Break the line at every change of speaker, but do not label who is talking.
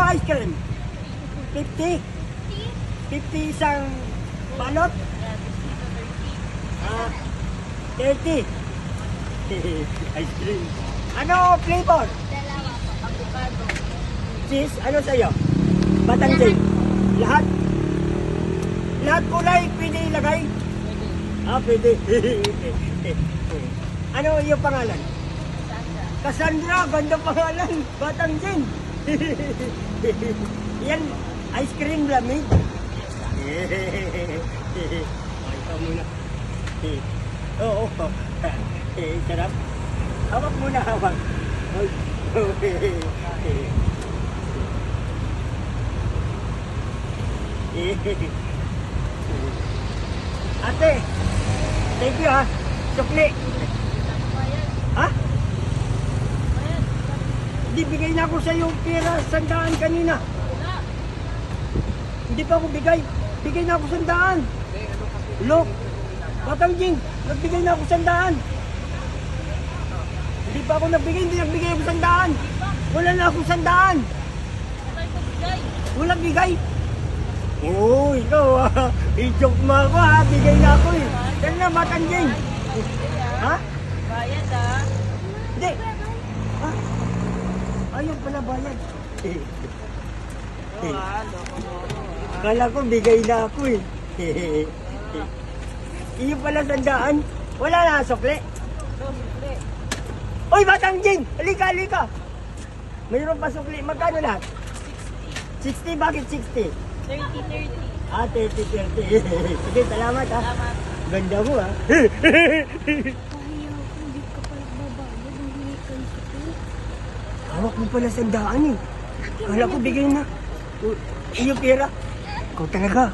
ice cream? 50? 50 isang balot? Ah, 30. Ice cream. Ano flavor?
Dalawa po. Avocado.
Cheese? Ano sa'yo? Batansin? Lahat? Lahat kulay pwede ilagay? Ah, pwede. Ano yung pangalan? Cassandra, ganda pangalan. Batansin. Yan, ice cream lamig. Ito muna. Oo. Sarap. Hawak muna, hawak. Ate, thank you ha. Sukli. Ha? Hindi, bigay na ako sa yung pera, 100 kanina. Hindi pa ako bigay. Bigay na ako 100. Look, Batang Jing, nagbigay na ako 100. Hindi pa ako nagbigay, hindi nagbigay ako 100. Wala na ako 100. Wala bigay. Oo, ikaw ha. I-joke mo ako ha. Bigay na ako eh. Yan na, Batang Jing. Ha?
Bayad ah.
Hindi. Ha? Ayaw pala bayad. Kala ko bigay na ako eh. Iyo pala 100. Wala na sukli. Uy, Batang Jing! Halika, halika! Mayroon pa sukli. Magkano lahat? 60. Bakit 60?
30.
Ah, 30. Sige, salamat ha.
Salamat.
Ganda mo ha.
Hindi ka pala babayad. Hindi ka sukli.
Hawak mo pala 100 eh. Kala ko bigay na. Iyo pera. Ikaw talaga.